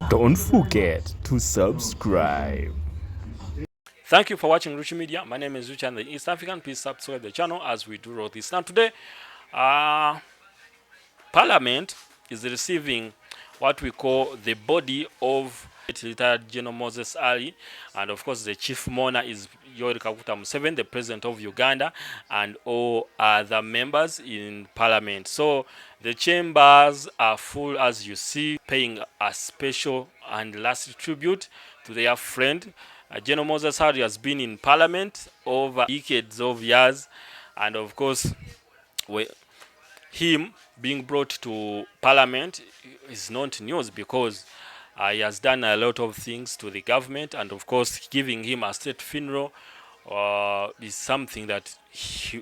Don't forget to subscribe. Thank you for watching Ruchi Media. My name is Ruchi and the East African. Please subscribe the channel as we do all this. Now today, uh, Parliament is receiving what we call the body of retired General Moses Ali, and of course the chief mourner is Joel Museveni, the president of Uganda, and all other members in Parliament. So the chambers are full, as you see, paying a special and last tribute to their friend. General Moses Ali has been in Parliament over decades of years, and of course, we him being brought to Parliament is not news because he has done a lot of things to the government, and of course, giving him a state funeral is something that he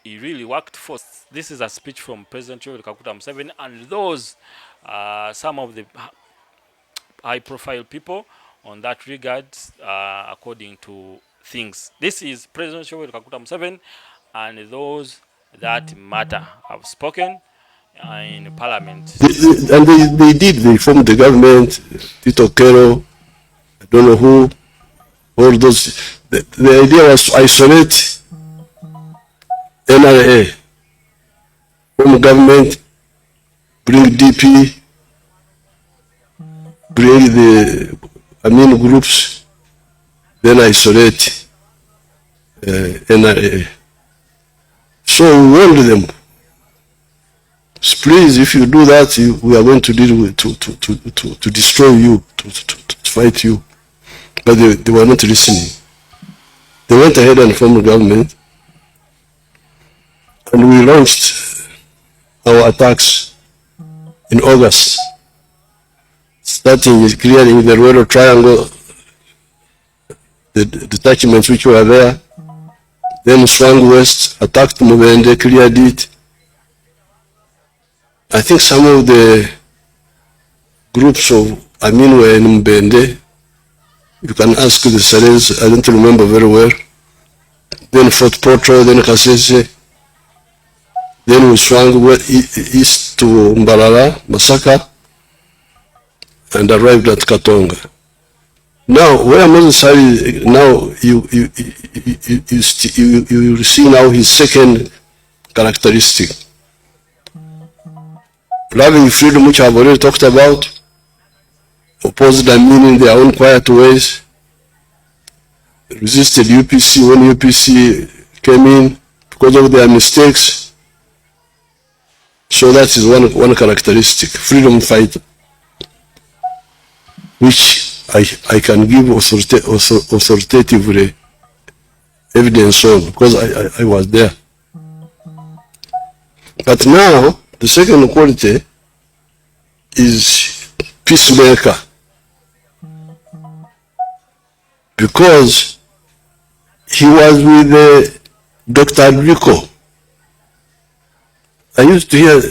really worked for. This is a speech from President Joel Museveni, and those some of the high-profile people on that regard, according to things. This is President Joel Museveni, and those that matter have spoken in Parliament. And they formed the government, Tito Kero, I don't know who, all those. The idea was to isolate NRA from government, bring DP, bring the Amin groups, then isolate NRA. So we warned them, please, if you do that, we are going to deal with to destroy you, to fight you. But they were not listening. They went ahead and formed the government, and we launched our attacks in August, starting with clearing the Royal Triangle, the detachments which were there, then swung west, attacked Mubende, cleared it. I think some of the groups of Amin were in Mubende. You can ask the Salens, I don't remember very well. Then Fort Portal, then Kasese. Then we swung east to Mbalala, Masaka, and arrived at Katonga. Now, where Moses Ali, now you see now his second characteristic. Loving freedom, which I've already talked about, opposed Amin in their own quiet ways, resisted UPC when UPC came in because of their mistakes. So that is one characteristic, freedom fighter, which I can give authoritatively evidence on because I was there. But now, the second quality is peacemaker, because he was with Dr. Rico. I used to hear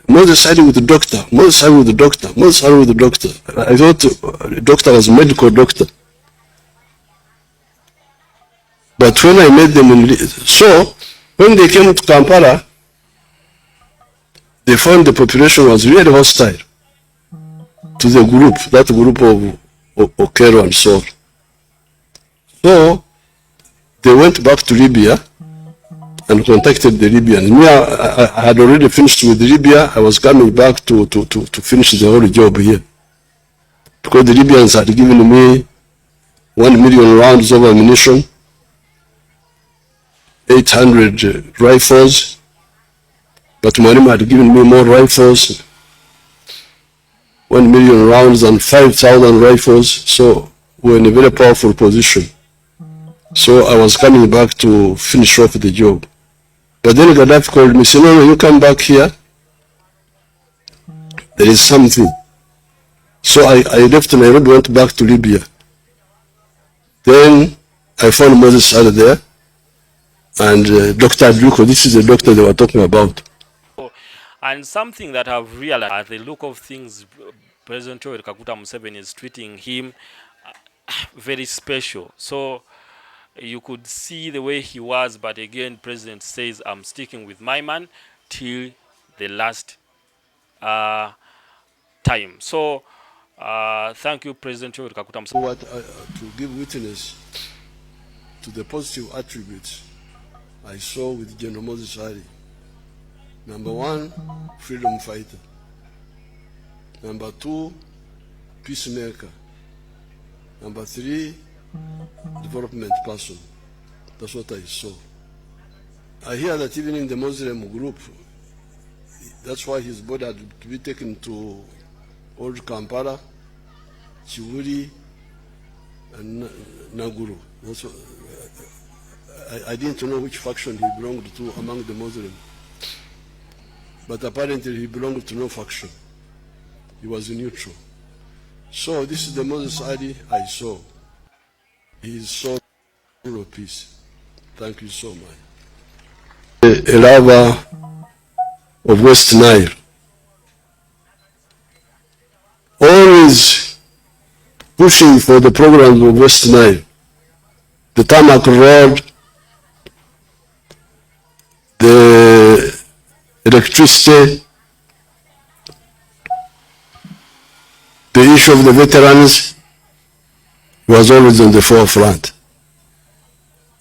Moses Ali with the doctor, Moses Ali with the doctor, Moses Ali with the doctor. I thought the doctor was a medical doctor. But when I met them, so when they came to Kampala, they found the population was really hostile to the group, that group of Okero and so on. So they went back to Libya and contacted the Libyans. Me, I had already finished with Libya. I was coming back to finish the whole job here, because the Libyans had given me 1 million rounds of ammunition, 800 rifles, but Mwalimu had given me more rifles, 1 million rounds and 5,000 rifles, so we're in a very powerful position. So I was coming back to finish off the job. But then Gaddafi called me, said, no, you come back here. There is something. So I left Nairobi, went back to Libya. Then I found Moses Ali there, and Dr. Adluko, this is the doctor they were talking about. And something that I've realized, at the look of things, President Joel Museveni is treating him very special. So you could see the way he was, but again, President says, I'm sticking with my man till the last time. So Thank you, President Yoweri Kaguta Museveni. To give witness to the positive attributes I saw with General Moses Ali. Number one, freedom fighter. Number two, peacemaker. Number three, development person. That's what I saw. I hear that even in the Muslim group, that's why his body had to be taken to Old Kampala, Chiwuri, and Naguru. That's what, I didn't know which faction he belonged to among the Muslims. But apparently he belonged to no faction. He was neutral. So this is the Moses Ali I saw. He is so full of peace. Thank you so much. A lover of West Nile. Always pushing for the programs of West Nile. The tarmac road, the electricity, the issue of the veterans was always on the forefront.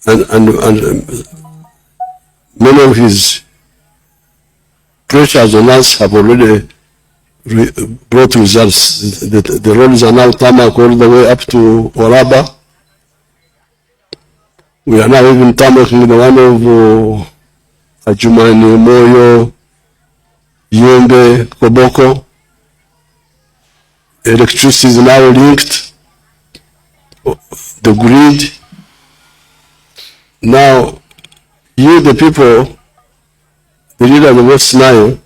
And many of his pressures on us have already brought results. The roads are now tarmac all the way up to Oraba. We are now even tarmacking the one of Ajumani, Moyo, Yembe, Koboko. Electricity is now linked, the grid. Now, you, the people, the leader of the West Nile,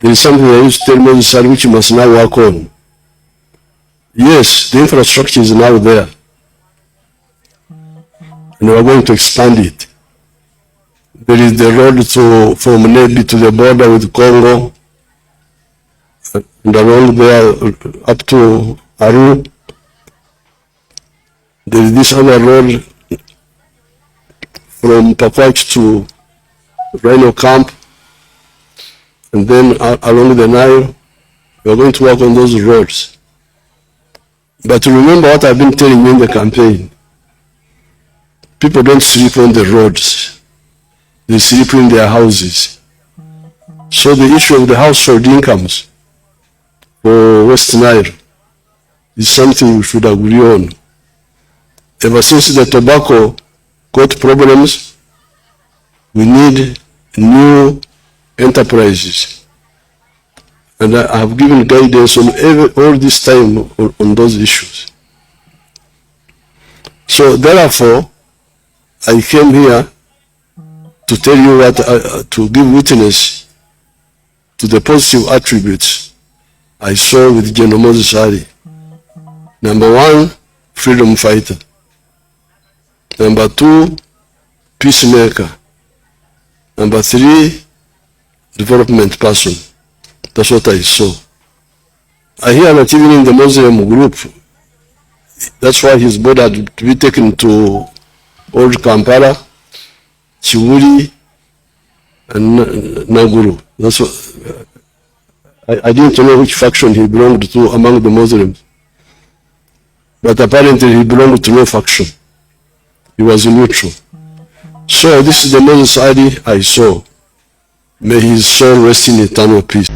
there is something I used to tell Moses which you must now work on. Yes, the infrastructure is now there, and we are going to expand it. There is the road from Nebi to the border with Congo, and along there up to Aru. There is this other road from Pakwach to Rhino Camp, and then along the Nile. We are going to work on those roads. But remember what I've been telling you in the campaign. People don't sleep on the roads. They sleep in their houses. So the issue of the household incomes for West Nile is something we should agree on. Ever since the tobacco got problems, we need new enterprises. And I have given guidance on all this time on those issues. So therefore, I came here to tell you what, to give witness to the positive attributes I saw with General Moses Ali. Number one, freedom fighter. Number two, peacemaker. Number three, development person. That's what I saw. I hear that even in the Muslim group, that's why his body had to be taken to Old Kampala, Chiwuri, and Naguru. That's what, I didn't know which faction he belonged to among the Muslims. But apparently he belonged to no faction. He was neutral. So this is the Moses Ali I saw. May his soul rest in eternal peace.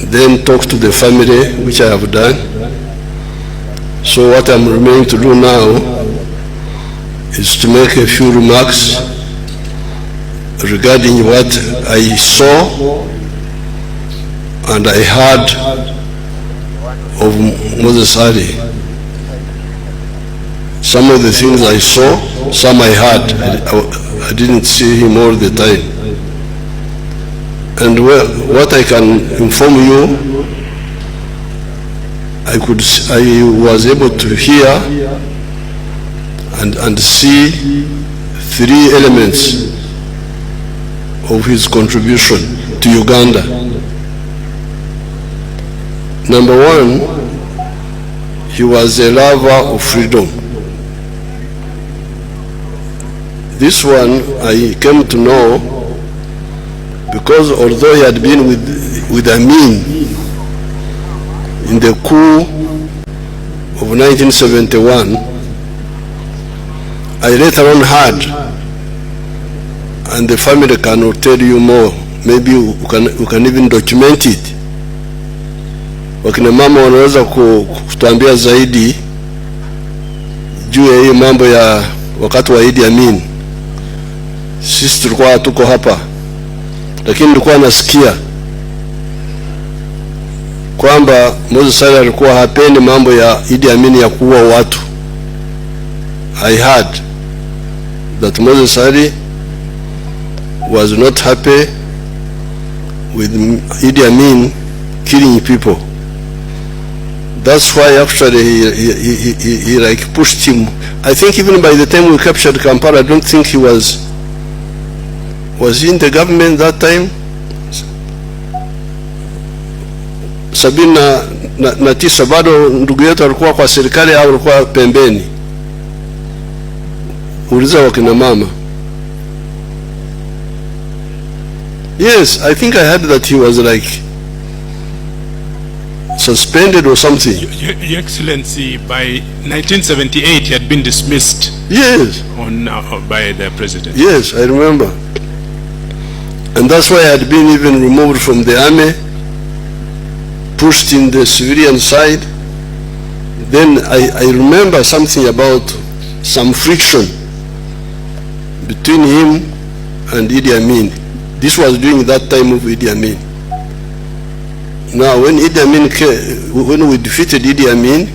Then talk to the family, which I have done. So what I'm remaining to do now is to make a few remarks regarding what I saw and I heard of Moses Ali. Some of the things I saw, some I heard. I didn't see him all the time. And what I can inform you, I was able to hear and see three elements of his contribution to Uganda. Number one, he was a lover of freedom. This one I came to know because although he had been with Amin in in the coup of 1971, I later on heard, and the family can tell you more, maybe you can even document it. Wakina mama wanaweza kutuambia zaidi juu ya hii mambo ya wakati wa Idi Amin. Sisi tulikuwa hatuko hapa, lakini nilikuwa nasikia kwamba Moses Ali alikuwa hapendi mambo ya Idi Amin ya kuua watu. I heard that Moses Ali was not happy with Idi Amin killing people. That's why actually he like pushed him. I think even by the time we captured Kampala, I don't think he was he in the government that time? 79 bado ndugu yetu alikuwa kwa serikali au alikuwa pembeni? Uliza wakina mama. Yes, I think I heard that he was like suspended or something. Your Excellency, by 1978 he had been dismissed. Yes. By the president. Yes, I remember. And that's why I had been even removed from the army, pushed in the civilian side. Then I remember something about some friction between him and Idi Amin. This was during that time of Idi Amin. Now, when Idi Amin came, when we defeated Idi Amin,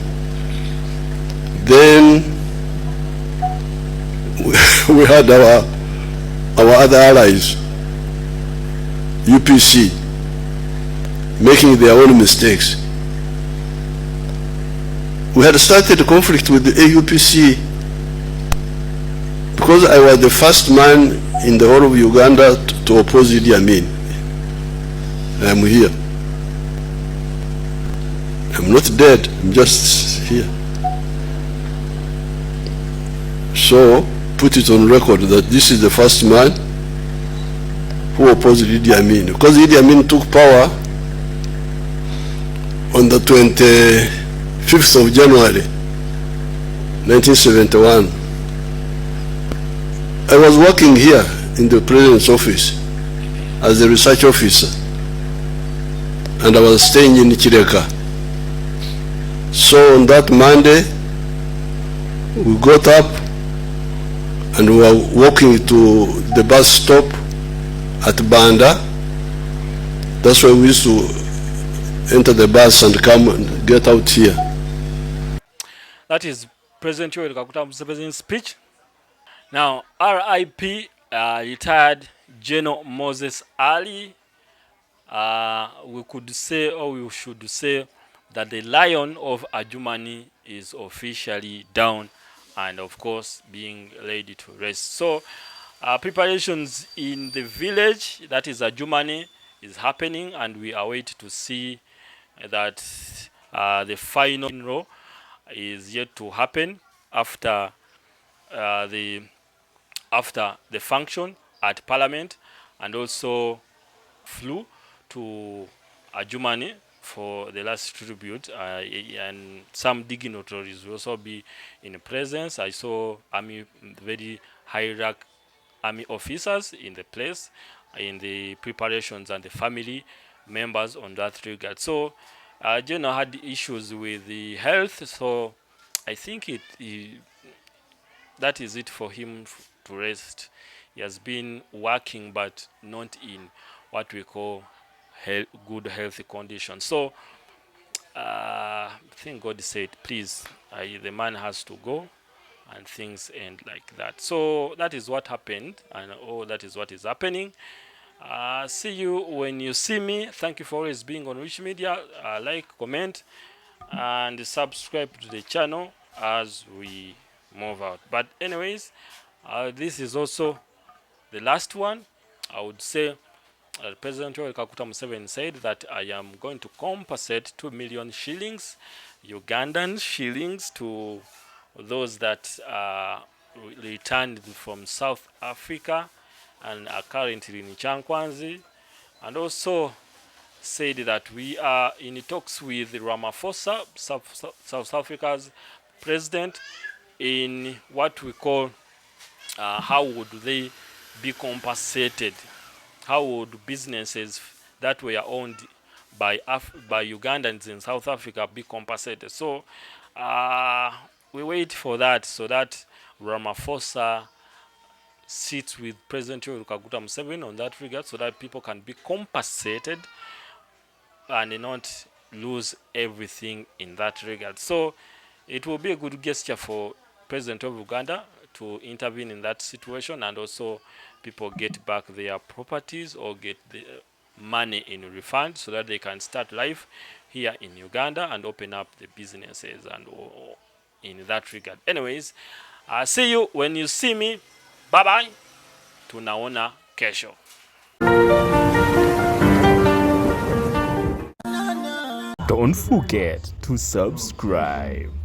then we had our other allies, UPC, making their own mistakes. We had started a conflict with the AUPC because I was the first man in the whole of Uganda to oppose Idi Amin. I'm here. I'm not dead, I'm just here. So, put it on record that this is the first man who opposed Idi Amin. Because Idi Amin took power on the 25th of January, 1971. I was working here in the President's office as a research officer, and I was staying in Chireka. So on that Monday, we got up and we were walking to the bus stop at Banda. That's why we used to enter the bus and come and get out here. That is President Joel Ssenyonyi's speech. Now, RIP retired General Moses Ali. We could say, or we should say, that the lion of Ajumani is officially down and of course being ready to rest. So preparations in the village, that is Ajumani, is happening, and we await to see that the final row is yet to happen after the function at Parliament, and also flew to Ajumani for the last tribute, and some dignitaries will also be in presence. I saw very high rank army officers in the place, in the preparations, and the family members on that regard. So Jenna had issues with the health, so I think that is it for him to rest. He has been working, but not in what we call good healthy condition. So I think God said, please, the man has to go, and things end like that. So that is what happened, and that is what is happening. See you when you see me. Thank you for always being on Rich Media. Like, comment, and subscribe to the channel as we move out. But anyways, this is also the last one. I would say President Joel Museveni said that I am going to compensate 2 million shillings, Ugandan shillings, to those that returned from South Africa and are currently in Chankwanzi, and also said that we are in talks with Ramaphosa, South Africa's president, in what we call how would they be compensated? How would businesses that were owned by by Ugandans in South Africa be compensated? So we wait for that, so that Ramaphosa sits with President Joel Museveni on that regard, so that people can be compensated and not lose everything in that regard. So it will be a good gesture for President of Uganda to intervene in that situation, and also people get back their properties or get the money in refund, so that they can start life here in Uganda and open up the businesses and in that regard. Anyways, I'll see you when you see me. Bye bye. Tunaona kesho. Don't forget to subscribe.